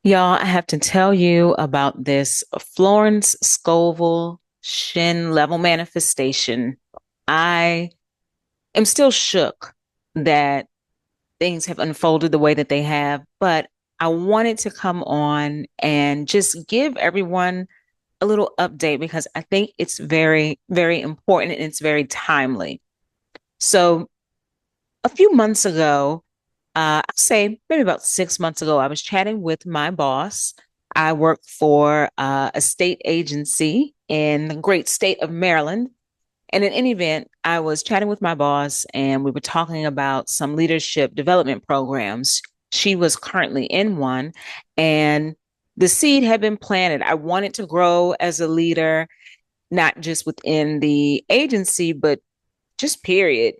Y'all, I have to tell you about this Florence Scovel Shinn level manifestation. I am still shook that things have unfolded the way that they have, but I wanted to come on and just give everyone a little update because I think it's very, very important and it's very timely. So, a few months ago, I'd say maybe about 6 months ago, I was chatting with my boss. I work for a state agency in the great state of Maryland. And in any event, I was chatting with my boss and we were talking about some leadership development programs. She was currently in one, and the seed had been planted. I wanted to grow as a leader, not just within the agency, but just period.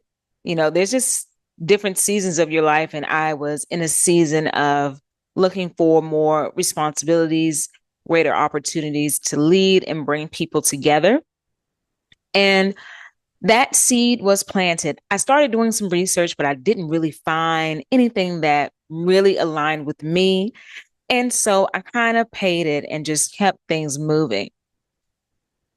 There's just different seasons of your life. And I was in a season of looking for more responsibilities, greater opportunities to lead and bring people together. And that seed was planted. I started doing some research, but I didn't really find anything that really aligned with me. And so I kind of paid it and just kept things moving.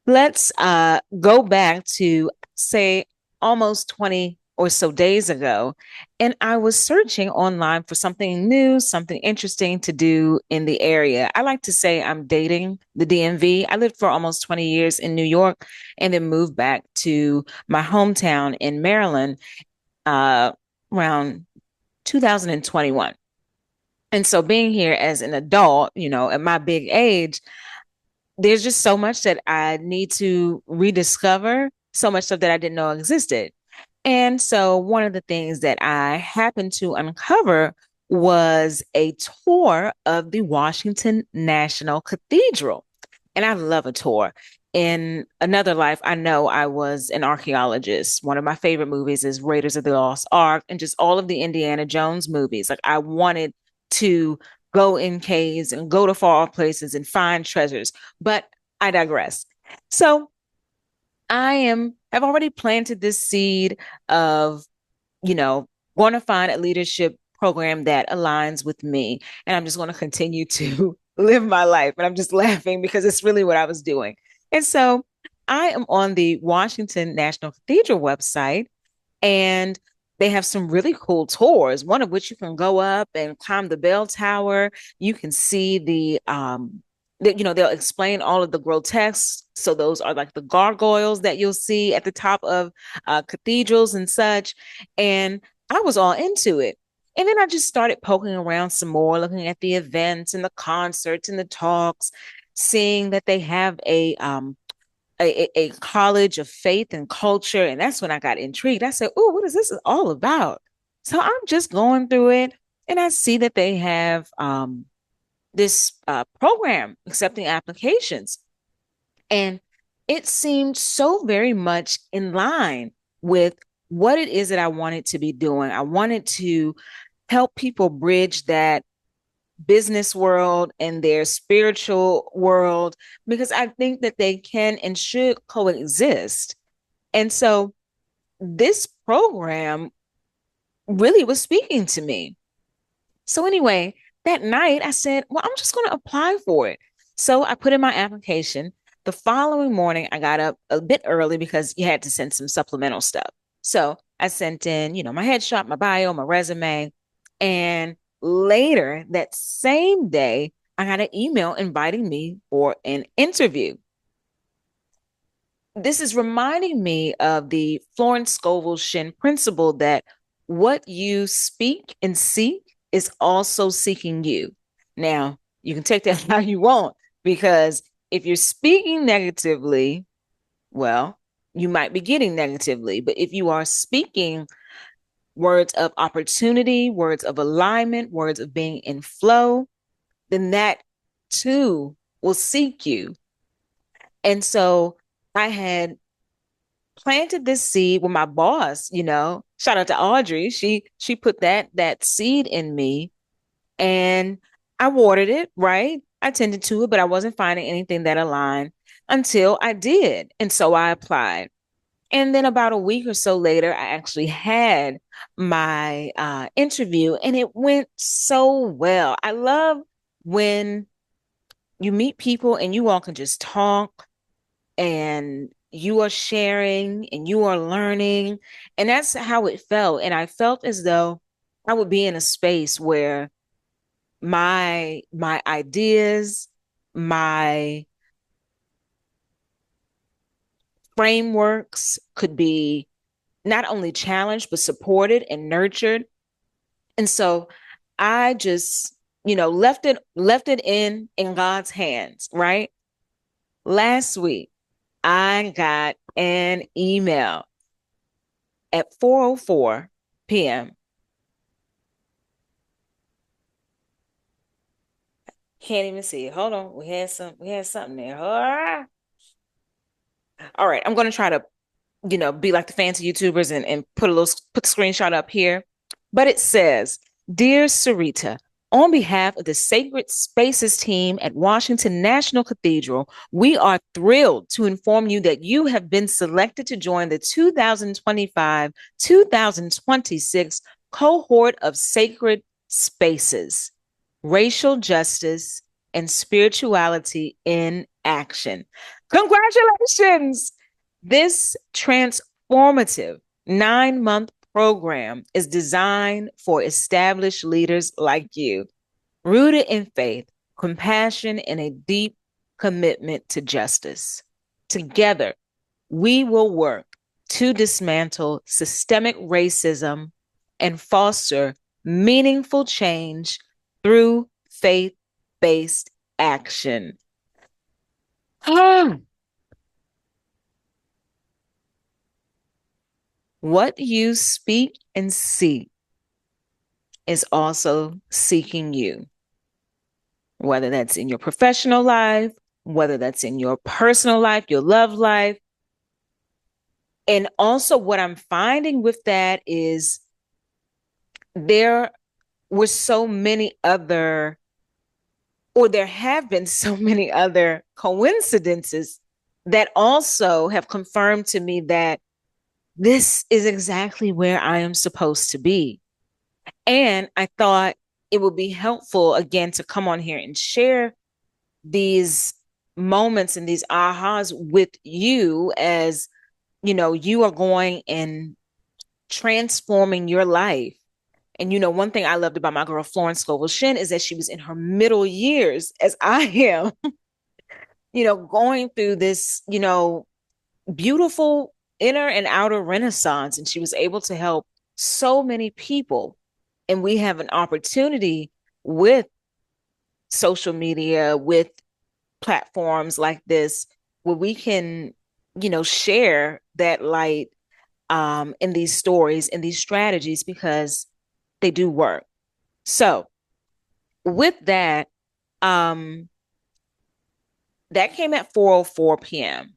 Let's go back to, say, almost 20 or so days ago. And I was searching online for something new, something interesting to do in the area. I like to say I'm dating the DMV. I lived for almost 20 years in New York and then moved back to my hometown in Maryland uh, around 2021. And so being here as an adult, at my big age, there's just so much that I need to rediscover, so much stuff that I didn't know existed. And so one of the things that I happened to uncover was a tour of the Washington National Cathedral. And I love a tour. In another life, I know I was an archaeologist. One of my favorite movies is Raiders of the Lost Ark and just all of the Indiana Jones movies. Like I wanted to go in caves and go to far off places and find treasures. But I digress. So have already planted this seed of, you know, going to find a leadership program that aligns with me. And I'm just going to continue to live my life. And I'm just laughing because it's really what I was doing. And so I am on the Washington National Cathedral website, and they have some really cool tours, one of which you can go up and climb the bell tower. You can see they'll explain all of the grotesques. So those are like the gargoyles that you'll see at the top of cathedrals and such. And I was all into it. And then I just started poking around some more, looking at the events and the concerts and the talks, seeing that they have a college of faith and culture. And that's when I got intrigued. I said, oh, what is this all about? So I'm just going through it, and I see that they have this program accepting applications. And it seemed so very much in line with what it is that I wanted to be doing. I wanted to help people bridge that business world and their spiritual world, because I think that they can and should coexist. And so this program really was speaking to me. So anyway, that night I said, well, I'm just going to apply for it. So I put in my application. The following morning, I got up a bit early because you had to send some supplemental stuff. So I sent in, my headshot, my bio, my resume. And later that same day, I got an email inviting me for an interview. This is reminding me of the Florence Scovel Shinn principle that what you speak and seek is also seeking you. Now, you can take that how you want, because if you're speaking negatively, well, you might be getting negatively. But if you are speaking words of opportunity, words of alignment, words of being in flow, then that too will seek you. And so I had planted this seed with my boss, shout out to Audrey. She put that seed in me, and I watered it, right? I tended to it, but I wasn't finding anything that aligned until I did. And so I applied. And then about a week or so later, I actually had my interview, and it went so well. I love when you meet people and you all can just talk and you are sharing and you are learning. And that's how it felt. And I felt as though I would be in a space where my ideas, my frameworks could be not only challenged but supported and nurtured. And so I just, left it in God's hands, right? Last week I got an email at 4:04 p.m. Can't even see it. Hold on. We had something there. All right. I'm going to try to, be like the fancy YouTubers and put the screenshot up here. But it says, "Dear Sarita, on behalf of the Sacred Spaces team at Washington National Cathedral, we are thrilled to inform you that you have been selected to join the 2025-2026 cohort of Sacred Spaces, Racial Justice and Spirituality in Action. Congratulations! This transformative 9-month program is designed for established leaders like you, rooted in faith, compassion, and a deep commitment to justice. Together, we will work to dismantle systemic racism and foster meaningful change through faith-based action." What you speak and see is also seeking you, whether that's in your professional life, whether that's in your personal life, your love life. And also, what I'm finding with that is there were so many other, or there have been so many other coincidences that also have confirmed to me that this is exactly where I am supposed to be. And I thought it would be helpful, again, to come on here and share these moments and these ahas with you as, you are going and transforming your life. And, one thing I loved about my girl, Florence Scovel Shinn, is that she was in her middle years, as I am, going through this, beautiful inner and outer renaissance. And she was able to help so many people. And we have an opportunity with social media, with platforms like this, where we can, share that light in these stories and these strategies, because they do work. So with that, that came at 4:04 p.m.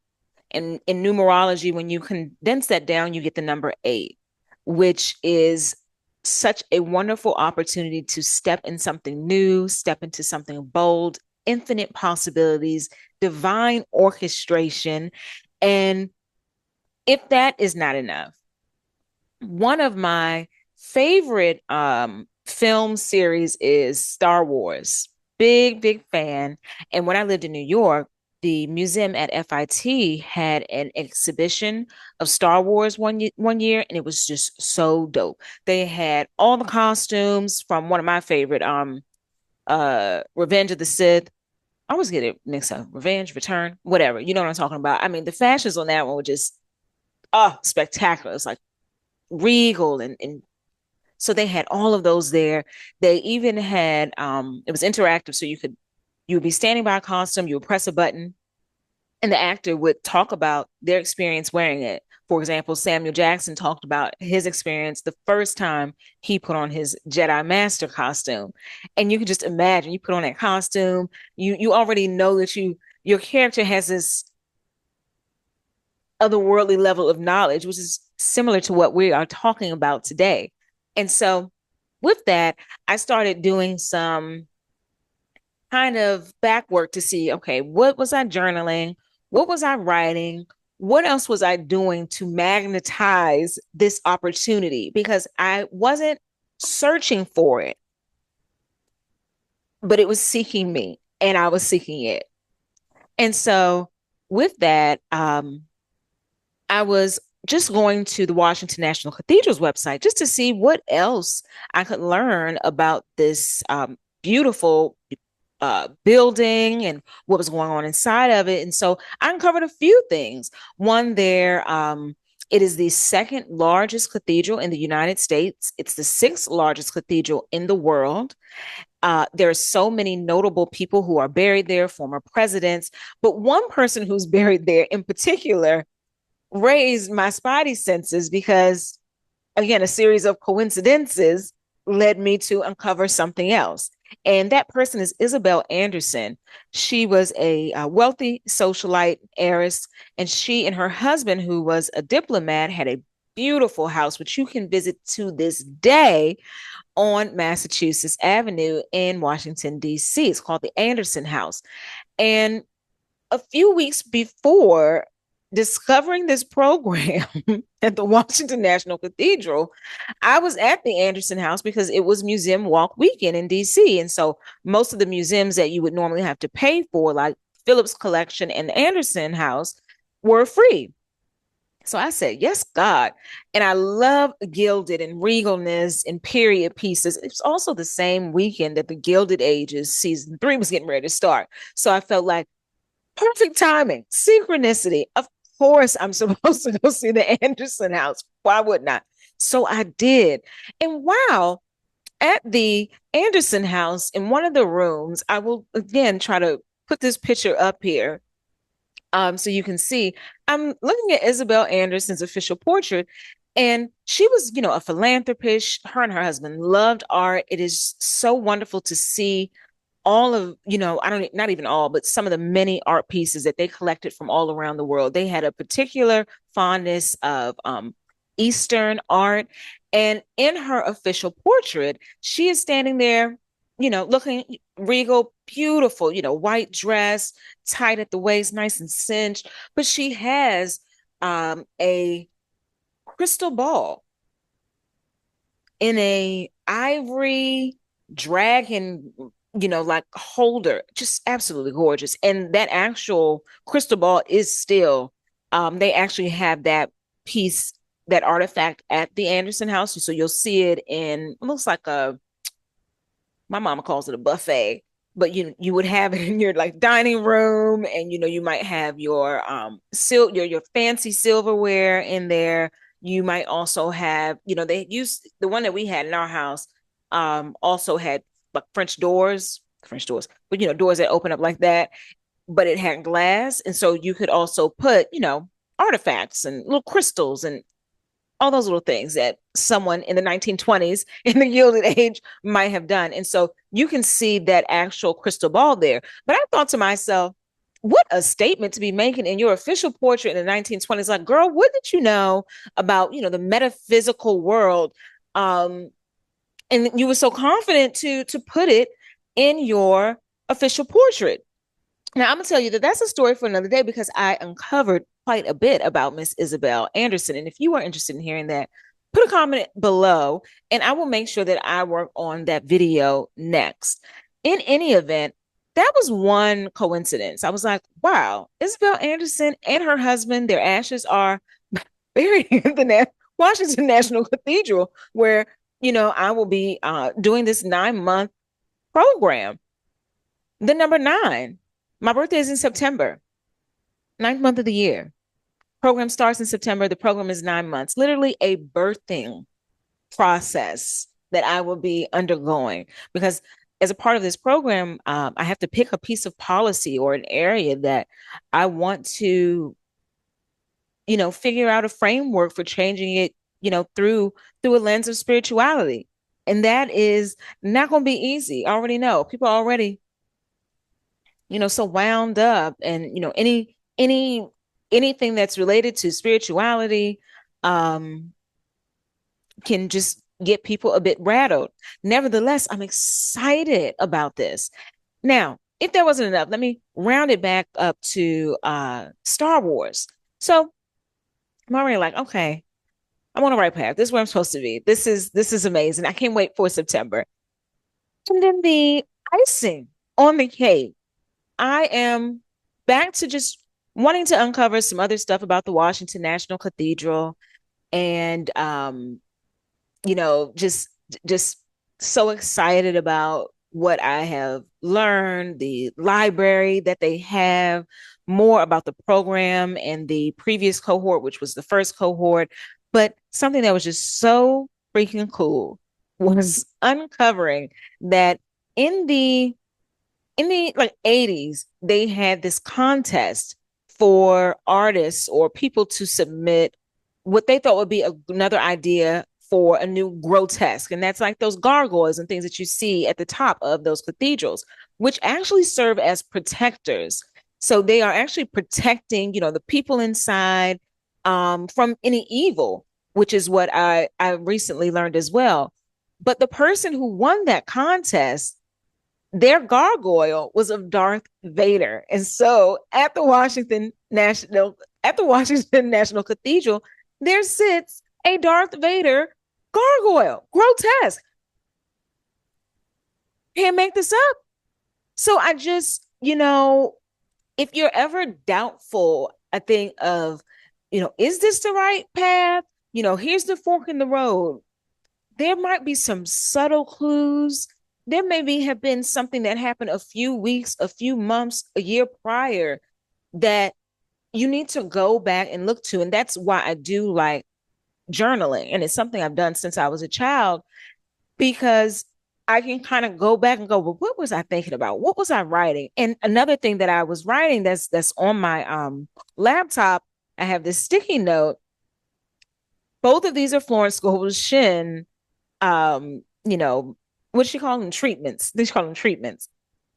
And in numerology, when you condense that down, you get the number 8, which is such a wonderful opportunity to step in something new, step into something bold, infinite possibilities, divine orchestration. And if that is not enough, one of my favorite film series is Star Wars. Big fan. And when I lived in New York, the museum at FIT had an exhibition of Star Wars one year, and it was just so dope. They had all the costumes from one of my favorite, Revenge of the Sith. I always get it mixed up. Revenge, Return, whatever. You know what I'm talking about. I mean, the fashions on that one were just spectacular. It's like regal, and so they had all of those there. They even had it was interactive, so you would be standing by a costume, you would press a button, and the actor would talk about their experience wearing it. For example, Samuel Jackson talked about his experience the first time he put on his Jedi Master costume. And you can just imagine, you put on that costume, you already know that your character has this otherworldly level of knowledge, which is similar to what we are talking about today. And so with that, I started doing some kind of back work to see, okay, what was I journaling? What was I writing? What else was I doing to magnetize this opportunity? Because I wasn't searching for it. but it was seeking me and I was seeking it. And so with that, I was just going to the Washington National Cathedral's website just to see what else I could learn about this beautiful building and what was going on inside of it. And so I uncovered a few things. One there, it is the second largest cathedral in the United States. It's the sixth largest cathedral in the world. There are so many notable people who are buried there, former presidents, but one person who's buried there in particular raised my spidey senses because, again, a series of coincidences led me to uncover something else. And that person is Isabel Anderson. She was a wealthy socialite heiress, and she and her husband, who was a diplomat, had a beautiful house, which you can visit to this day on Massachusetts Avenue in Washington, D.C. It's called the Anderson House. And a few weeks before discovering this program at the Washington National Cathedral, I was at the Anderson House because it was Museum Walk weekend in DC. And so most of the museums that you would normally have to pay for, like Phillips Collection and the Anderson House, were free. So I said, yes, God. And I love gilded and regalness and period pieces. It's also the same weekend that the Gilded Ages season 3 was getting ready to start. So I felt like perfect timing, synchronicity. Of course, I'm supposed to go see the Anderson House. Why wouldn't I? So I did. And wow, at the Anderson House, in one of the rooms, I will again try to put this picture up here so you can see. I'm looking at Isabel Anderson's official portrait, and she was, a philanthropist. Her and her husband loved art. It is so wonderful to see all of, I don't, not even all, but some of the many art pieces that they collected from all around the world. They had a particular fondness of Eastern art. And in her official portrait, she is standing there, looking regal, beautiful, white dress, tight at the waist, nice and cinched. But she has a crystal ball in a ivory dragon, like holder, just absolutely gorgeous. And that actual crystal ball is still, they actually have that piece, that artifact at the Anderson House. So you'll see it in, it looks like my mama calls it a buffet, but you would have it in your like dining room, and you might have your your fancy silverware in there. You might also have, they use the one that we had in our house, also had like French doors, but doors that open up like that, but it had glass. And so you could also put, artifacts and little crystals and all those little things that someone in the 1920s in the Gilded Age might have done. And so you can see that actual crystal ball there. But I thought to myself, what a statement to be making in your official portrait in the 1920s. Like, girl, what did you know about, the metaphysical world? And you were so confident to put it in your official portrait. Now, I'm going to tell you that that's a story for another day because I uncovered quite a bit about Miss Isabel Anderson. And if you are interested in hearing that, put a comment below and I will make sure that I work on that video next. In any event, that was one coincidence. I was like, wow, Isabel Anderson and her husband, their ashes are buried in the Washington National Cathedral, where, I will be doing this 9-month program. The number 9. My birthday is in September, 9th month of the year. Program starts in September. The program is 9 months, literally a birthing process that I will be undergoing. Because as a part of this program, I have to pick a piece of policy or an area that I want to, figure out a framework for changing it, through a lens of spirituality. And that is not going to be easy. I already know. People are already, so wound up, and anything that's related to spirituality can just get people a bit rattled. Nevertheless, I'm excited about this. Now, if that wasn't enough, let me round it back up to Star Wars. So I'm already like, okay, I'm on the right path. This is where I'm supposed to be. This is amazing. I can't wait for September. And then icing on the cake. I am back to just wanting to uncover some other stuff about the Washington National Cathedral and just so excited about what I have learned, the library that they have, more about the program and the previous cohort, which was the first cohort. But something that was just so freaking cool was uncovering that in the like 80s, they had this contest for artists or people to submit what they thought would be another idea for a new grotesque. And that's like those gargoyles and things that you see at the top of those cathedrals, which actually serve as protectors. So they are actually protecting, the people inside from any evil, which is what I recently learned as well. But the person who won that contest, their gargoyle was of Darth Vader. And so at the Washington National Cathedral, there sits a Darth Vader gargoyle. Grotesque. Can't make this up. So I just, if you're ever doubtful, I think of, is this the right path? Here's the fork in the road. There might be some subtle clues. There maybe have been something that happened a few weeks, a few months, a year prior that you need to go back and look to. And that's why I do like journaling. And it's something I've done since I was a child, because I can kind of go back and go, well, what was I thinking about? What was I writing? And another thing that I was writing that's on my laptop, I have this sticky note. Both of these are Florence Scovel Shinn, um, you know, what she call them? Treatments. They call them treatments.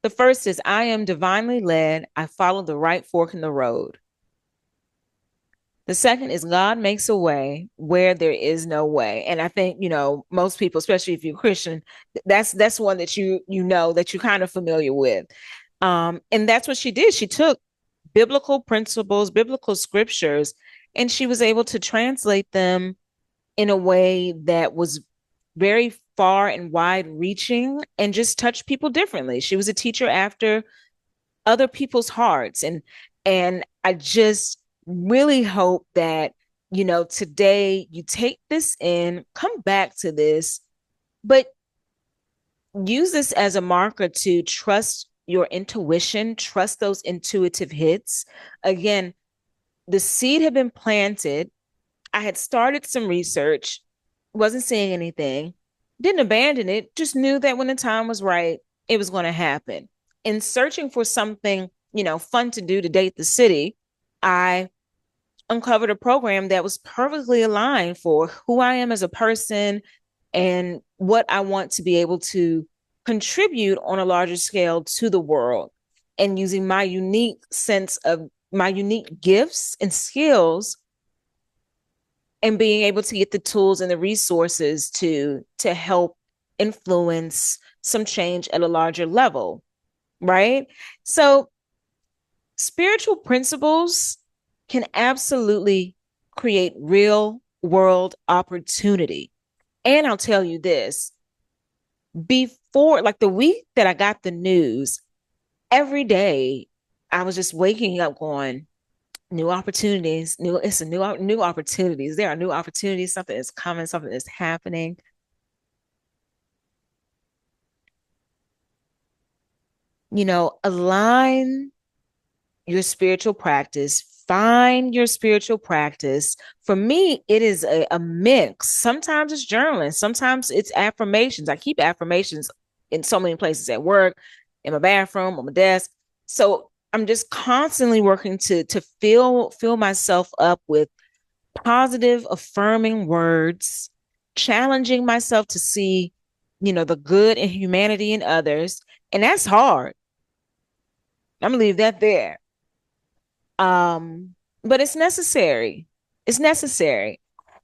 The first is, I am divinely led. I follow the right fork in the road. The second is, God makes a way where there is no way. And I think, most people, especially if you're Christian, that's one that that you're kind of familiar with. And that's what she did. She took biblical principles, biblical scriptures, and she was able to translate them in a way that was very far and wide reaching and just touched people differently. She was a teacher after other people's hearts. And I just really hope that, today you take this in, come back to this, but use this as a marker to trust your intuition, trust those intuitive hits. Again, the seed had been planted. I had started some research, wasn't seeing anything, didn't abandon it, just knew that when the time was right, it was going to happen. In searching for something, fun to do to date the city, I uncovered a program that was perfectly aligned for who I am as a person and what I want to be able to contribute on a larger scale to the world, and using my unique sense of my unique gifts and skills, and being able to get the tools and the resources to help influence some change at a larger level, right? So spiritual principles can absolutely create real world opportunity. And I'll tell you this, before, like the week that I got the news, every day I was just waking up going, new opportunities, new opportunities. There are new opportunities. Something is coming, something is happening. Align your spiritual practice, find your spiritual practice. For me, it is a mix. Sometimes it's journaling, sometimes it's affirmations. I keep affirmations in so many places, at work, in my bathroom, on my desk. So I'm just constantly working to fill myself up with positive, affirming words, challenging myself to see, the good and humanity in others. And that's hard. I'm gonna leave that there. But it's necessary. It's necessary.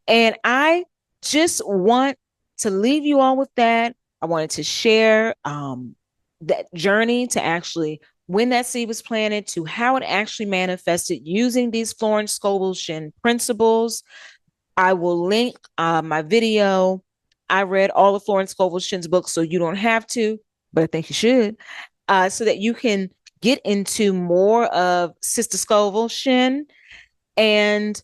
And I just want to leave you all with that. I wanted to share that journey to actually when that seed was planted, to how it actually manifested using these Florence Scovel Shinn principles. I will link my video. I read all of Florence Scovel Shinn's books, so you don't have to. but I think you should, so that you can get into more of Sister Scovel Shinn. And,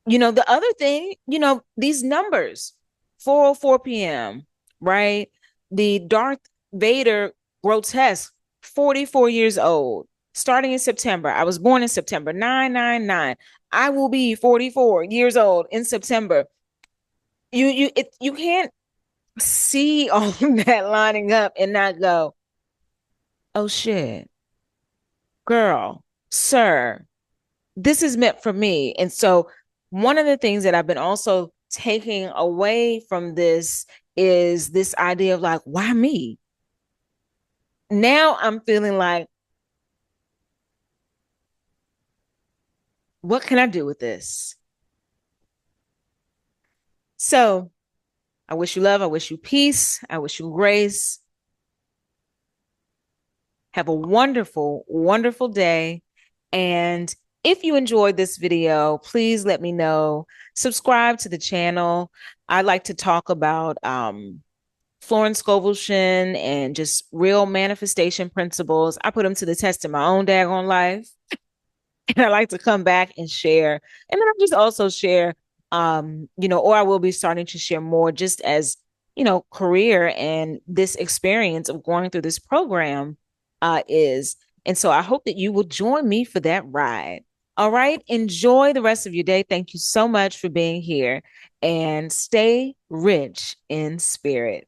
the other thing, these numbers, 4:04 p.m., right? The Darth Vader grotesque, 44 years old, starting in September. I was born in September, 999. I will be 44 years old in September. You can't see all of that lining up and not go, oh shit, girl, sir, this is meant for me. And so one of the things that I've been also taking away from this is this idea of like, why me? Now I'm feeling like, what can I do with this? So I wish you love. I wish you peace. I wish you grace. Have a wonderful, wonderful day. And if you enjoyed this video, please let me know. Subscribe to the channel. I like to talk about Florence Scovel Shinn and just real manifestation principles. I put them to the test in my own daggone life. And I like to come back and share. And then I just also share, or I will be starting to share more just as, career and this experience of going through this program is. And so I hope that you will join me for that ride. All right. Enjoy the rest of your day. Thank you so much for being here and stay rich in spirit.